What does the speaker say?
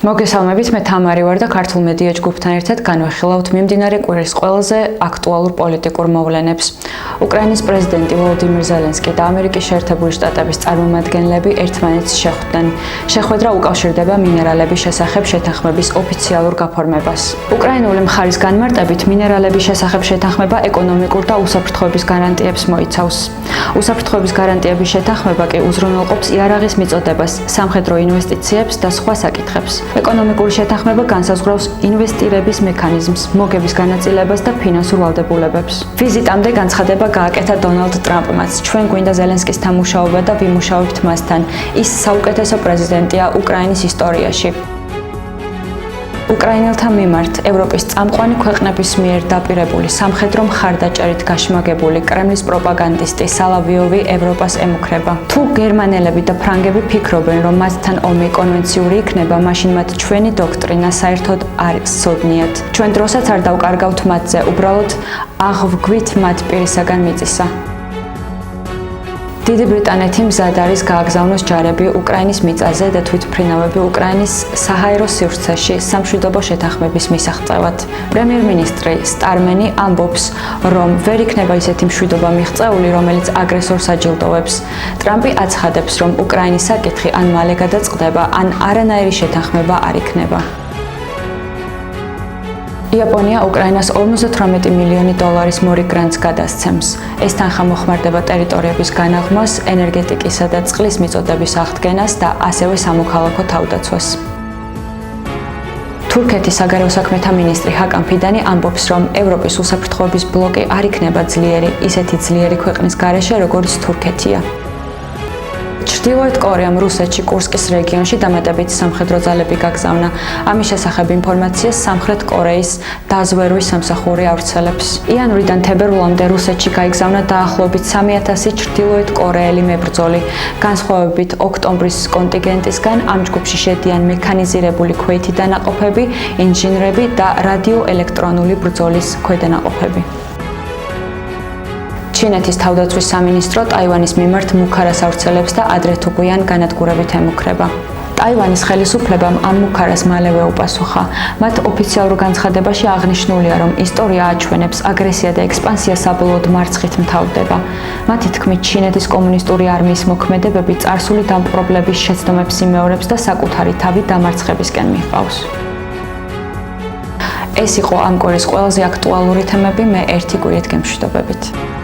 მოგესალმებით, მე თამარი ვარ და ქართულ მედია ჯგუფთან ერთად განვიხილავთ მიმდინარე კვირის ყველაზე აქტუალურ პოლიტიკურ მოვლენებს. უკრაინის პრეზიდენტი ვოლოდიმირ ზელენსკი და ამერიკის შეერთებული შტატების წარმომადგენლები ერთმანეთს შეხვდნენ. შეხვედრა უკავშირდება მინერალების შესახებ შეთანხმების ოფიციალურ გაფორმებას. უკრაინული მხარის განმარტებით მინერალების შესახებ შეთანხმება ეკონომიკურ და უსაფრთხოების გარანტიებს მოიცავს. უსაფრთხოების გარანტიების შეთანხმება კი უზრუნველყოფს იარაღის მიწოდებას, სამხედრო ინვესტიციებს და სხვა საკითხებს. ეკონომიკური შეთანხმება განსაზღვრავს ინვესტირების მექანიზმს, მოგების განაწილებას და ფინანსურ ვალდებულებებს. ვიზიტამდე განცხადება გააკეთა დონალდ ტრამპმაც. ჩვენ გვინდა ზელენსკის თამუშაობა და ვიმუშავებთ მასთან. ის საუკეთესო პრეზიდენტია უკრაინის ისტორიაში. უკრაინელთა მიმართ ევროპის წამყვანი ქვეყნების მიერ დაპირებული სამხედრო მხარდაჭერით გაშმაგებული კრემლის პროპაგანდისტი სალავიოვი ევროპას ემუქრება. თუ გერმანელები და ფრანგები ფიქრობენ, რომ მათთან ომი კონვენციური იქნება, მაშინ მათ ჩვენი დოქტრინა საერთოდ არ სცოდნიათ. ჩვენ დროსაც არ დავკარგავთ მათზე, უბრალოდ აღვგვით მათ პირისაგან მიწისა. დიდი ბრიტანეთი მზად არის გააგზავნოს ჯარები უკრაინის მიწაზე და თვითმფრინავები უკრაინის საჰაერო სივრცეში სამშვიდობო შეთანხმების მისაღწევად. პრემიერ-მინისტრი სტარმენი ამბობს, რომ ვერ იქნება ისეთი მშვიდობა მიღწეული, რომელიც აგრესორს აჯილდოვებს. ტრამპი აცხადებს, რომ უკრაინის საკითხი ან მალე გადაწყდება, ან არანაირი შეთანხმება არ იქნება. იაპონია უკრაინას $58 მილიონი მორიგ გრანტს გადასცემს. ეს თანხა მოხმარდება ტერიტორიების განაღმას, ენერგეტიკისა და წყლის მიწოდების აღდგენას და ასევე სამოქალაქო თავდაცვას. თურქეთის საგარეო საქმეთა მინისტრი ჰაკან ფიდანი ამბობს, რომ ევროპის უსაფრთხოების ბლოკი არ იქნება ძლიერი, ისეთი ძლიერი ქვეყნის გარეშე, როგორც თურქეთია. ჩრდილოეთ კორეამ რუსეთში კურსკის რეგიონში დამატებითი სამხედრო ძალები გაგზავნა. ამის შესახებ ინფორმაციას სამხრეთ კორეის დაზვერვის სამსახური ავრცელებს. იანვრიდან თებერვლამდე რუსეთში გაიგზავნა დაახლოებით 3000 ჩრდილოეთ კორეელი მებრძოლი. განსხვავებით ოქტომბრის კონტინგენტისგან ამ ჯგუფში შედიან მექანიზირებული ქვეითი დანაყოფები, ინჟინრები და რადიოელექტრონული ბრძოლის ქვედანაყოფები. ჩინეთის თავდაცვის სამინისტრო ტაივანის მიმართ მუქარას ავრცელებს და ადრე თუ გვიან განადგურებით ემუქრება. ტაივანის ხელისუფლებამ ამ მუქარას მალევე უპასუხა. მათ ოფიციალურ განცხადებაში აღნიშნულია, რომ ისტორია აჩვენებს, აგრესია და ექსპანსია საბოლოოდ მარცხით მთავრდება. მათი თქმით, ჩინეთის კომუნისტური არმიის მოქმედებები წარსული დამპყრობლების შეცდომებს იმეორებს და საკუთარი თავი დამარცხებისკენ მიჰყავს. ეს იყო ამ კვირის ყველაზე აქტუალური თემები, მე ერთი კვირით გემშვიდობებით.